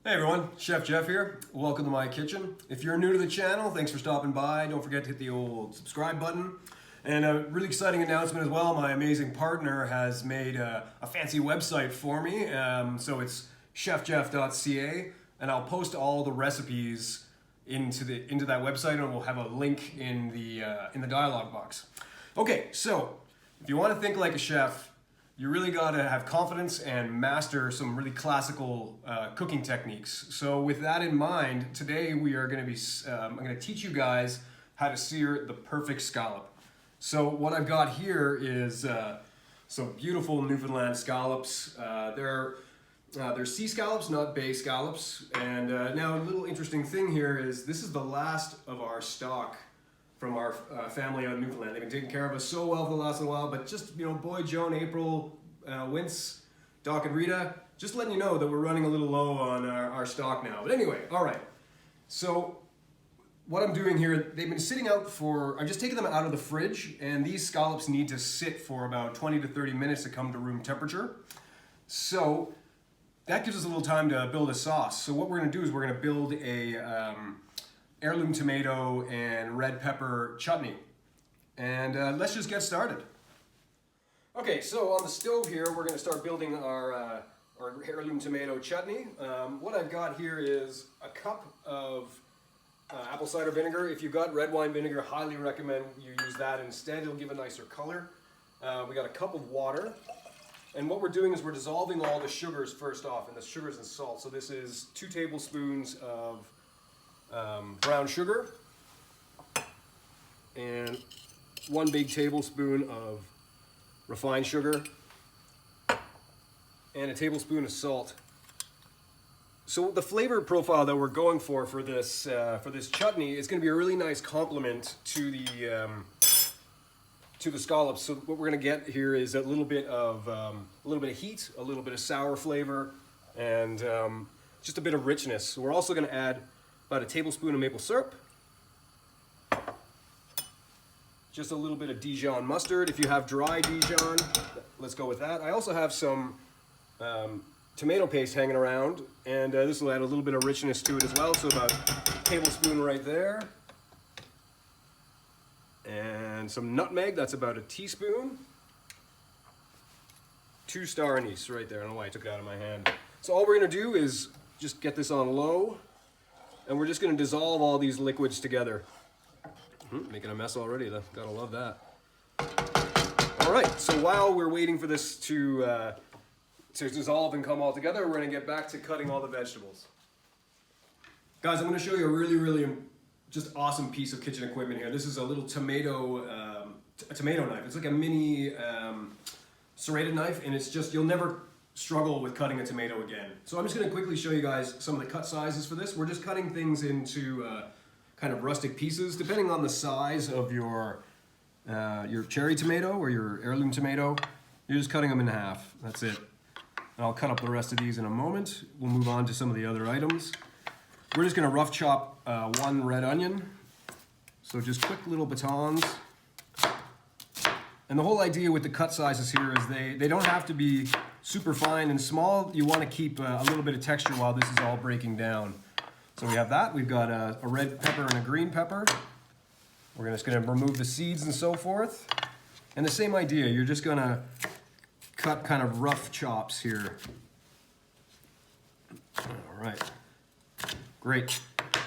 Hey everyone, Chef Geoff here. Welcome to my kitchen. If you're new to the channel, thanks for stopping by. Don't forget to hit the old subscribe button. And a really exciting announcement as well. My amazing partner has made a fancy website for me. So it's chefgeoff.ca, and I'll post all the recipes into that website, and we'll have a link in the dialog box. Okay, so if you want to think like a chef, you really got to have confidence and master some really classical cooking techniques. So with that in mind, today we are going to be, I'm going to teach you guys how to sear the perfect scallop. So what I've got here is some beautiful Newfoundland scallops. They're sea scallops, not bay scallops. And now a little interesting thing here is this is the last of our stock from our family out of Newfoundland. They've been taking care of us so well for the last little while, but just, Boyd, Joan, April, Wince, Doc, and Rita, just letting you know that we're running a little low on our stock now. But anyway, all right. So what I'm doing here, they've been sitting out I've just taken them out of the fridge, and these scallops need to sit for about 20 to 30 minutes to come to room temperature. So that gives us a little time to build a sauce. So what we're gonna do is we're gonna build a heirloom tomato and red pepper chutney. And let's just get started. Okay, so on the stove here, we're gonna start building our heirloom tomato chutney. What I've got here is a cup of apple cider vinegar. If you've got red wine vinegar, highly recommend you use that instead. It'll give a nicer color. We got a cup of water. And what we're doing is we're dissolving all the sugars first off, and the sugars and salt. So this is 2 tablespoons of brown sugar and 1 big tablespoon of refined sugar and a tablespoon of salt. So the flavor profile that we're going for this chutney is going to be a really nice complement to the scallops. So what we're going to get here is a little bit of heat, a little bit of sour flavor, and just a bit of richness. So we're also going to add about a tablespoon of maple syrup, just a little bit of Dijon mustard. If you have dry Dijon, let's go with that. I also have some tomato paste hanging around, and this will add a little bit of richness to it as well. So about a tablespoon right there. And some nutmeg, that's about a teaspoon. 2 star anise right there. I don't know why I took it out of my hand. So all we're gonna do is just get this on low, and we're just gonna dissolve all these liquids together. Making a mess already, though. Gotta love that. All right, so while we're waiting for this to dissolve and come all together, we're gonna get back to cutting all the vegetables. Guys, I'm gonna show you a really just awesome piece of kitchen equipment here. This is a little tomato knife. It's like a mini serrated knife, and it's just, you'll never struggle with cutting a tomato again. So I'm just gonna quickly show you guys some of the cut sizes for this. We're just cutting things into kind of rustic pieces, depending on the size of your cherry tomato or your heirloom tomato. You're just cutting them in half, that's it. And I'll cut up the rest of these in a moment. We'll move on to some of the other items. We're just gonna rough chop 1 red onion. So just quick little batons. And the whole idea with the cut sizes here is they don't have to be super fine and small. You wanna keep a little bit of texture while this is all breaking down. So we have that. We've got a red pepper and a green pepper. We're just gonna remove the seeds and so forth. And the same idea, you're just gonna cut kind of rough chops here. All right, great.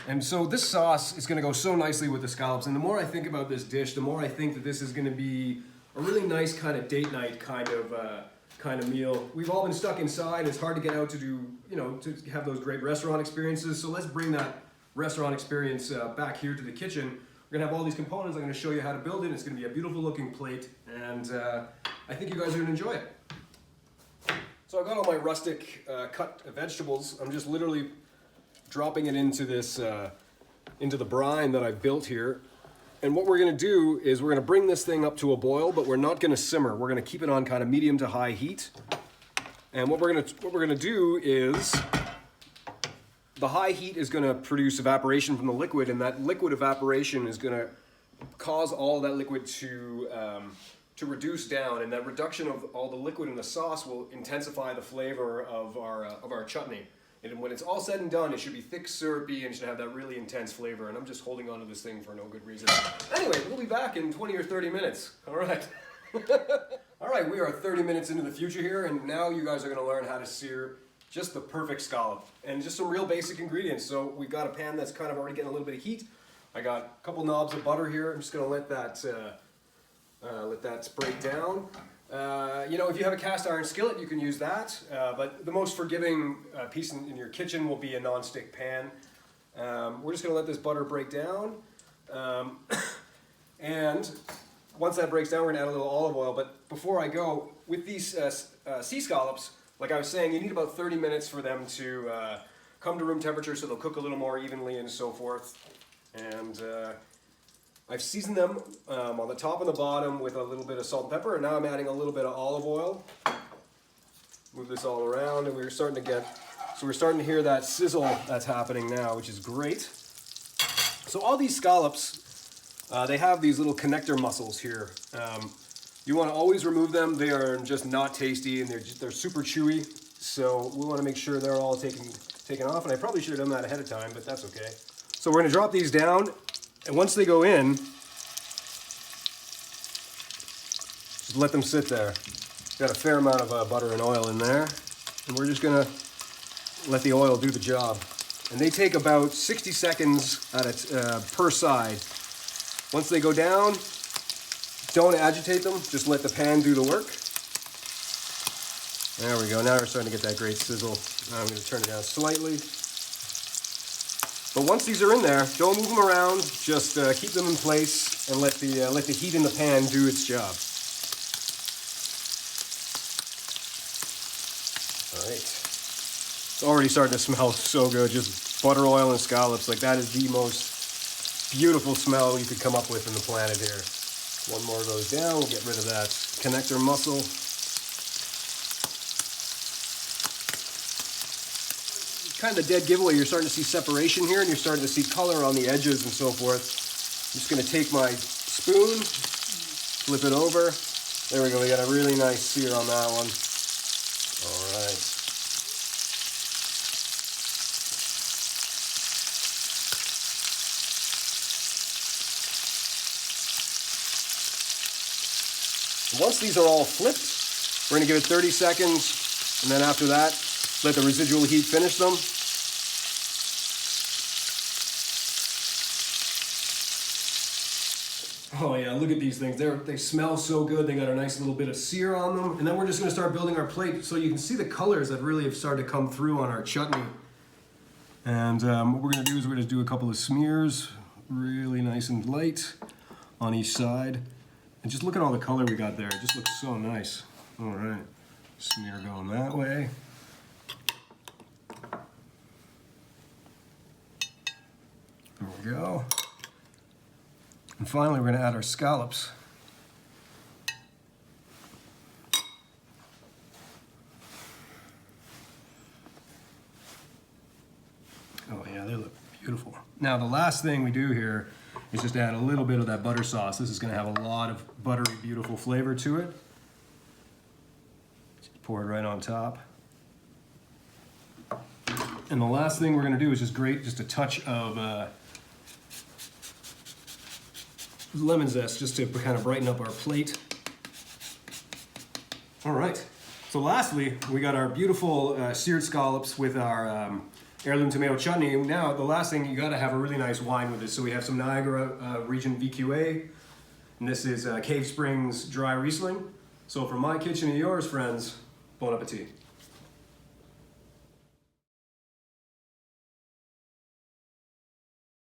And so this sauce is gonna go so nicely with the scallops. And the more I think about this dish, the more I think that this is gonna be a really nice kind of date night kind of meal. We've all been stuck inside. It's hard to get out to do, to have those great restaurant experiences. So let's bring that restaurant experience back here to the kitchen. We're gonna have all these components. I'm gonna show you how to build it. It's gonna be a beautiful looking plate, and I think you guys are gonna enjoy it. So I've got all my rustic cut vegetables. I'm just literally dropping it into into the brine that I've built here. And what we're gonna do is we're gonna bring this thing up to a boil, but we're not gonna simmer. We're gonna keep it on kind of medium to high heat. And what we're gonna do is the high heat is gonna produce evaporation from the liquid, and that liquid evaporation is gonna cause all that liquid to reduce down, and that reduction of all the liquid in the sauce will intensify the flavor of our chutney. And when it's all said and done, it should be thick, syrupy, and should have that really intense flavor. And I'm just holding on to this thing for no good reason. Anyway, we'll be back in 20 or 30 minutes. All right. All right, we are 30 minutes into the future here, and now you guys are going to learn how to sear just the perfect scallop. And just some real basic ingredients. So we've got a pan that's kind of already getting a little bit of heat. I got a couple knobs of butter here. I'm just going to let that break down. You know, if you have a cast iron skillet, you can use that. But the most forgiving piece in your kitchen will be a non-stick pan. We're just going to let this butter break down. And once that breaks down, we're going to add a little olive oil. But before I go, with these sea scallops, like I was saying, you need about 30 minutes for them to come to room temperature, so they'll cook a little more evenly and so forth. And I've seasoned them on the top and the bottom with a little bit of salt and pepper, and now I'm adding a little bit of olive oil. Move this all around, and we're starting to hear that sizzle that's happening now, which is great. So all these scallops, they have these little connector muscles here. You want to always remove them. They are just not tasty, and they're super chewy. So we want to make sure they're all taken off, and I probably should have done that ahead of time, but that's okay. So we're going to drop these down, and once they go in, just let them sit there. Got a fair amount of butter and oil in there, and we're just going to let the oil do the job. And they take about 60 seconds per side. Once they go down, don't agitate them, just let the pan do the work. There we go, now we're starting to get that great sizzle. Now I'm going to turn it down slightly. But once these are in there, don't move them around, just keep them in place and let the heat in the pan do its job. All right. It's already starting to smell so good, just butter, oil, and scallops. Like, that is the most beautiful smell you could come up with in the planet here. One more goes down, we'll get rid of that connector muscle. Kind of a dead giveaway. You're starting to see separation here, and you're starting to see color on the edges and so forth. I'm just going to take my spoon, flip it over. There we go. We got a really nice sear on that one. All right. Once these are all flipped, we're going to give it 30 seconds, and then after that, let the residual heat finish them. Oh yeah, look at these things. They smell so good. They got a nice little bit of sear on them. And then we're just going to start building our plate so you can see the colors that really have started to come through on our chutney. And what we're going to do is we're going to do a couple of smears, really nice and light on each side. And just look at all the color we got there. It just looks so nice. All right, smear going that way. There we go. And finally, we're going to add our scallops. Oh yeah, they look beautiful. Now the last thing we do here is just add a little bit of that butter sauce. This is going to have a lot of buttery, beautiful flavor to it. Just pour it right on top. And the last thing we're going to do is just grate just a touch of lemon zest just to kind of brighten up our plate. All right. So lastly, we got our beautiful seared scallops with our heirloom tomato chutney. Now, the last thing, you got to have a really nice wine with this. So we have some Niagara region VQA, and this is Cave Springs dry Riesling. So from my kitchen to yours, friends, bon appetit.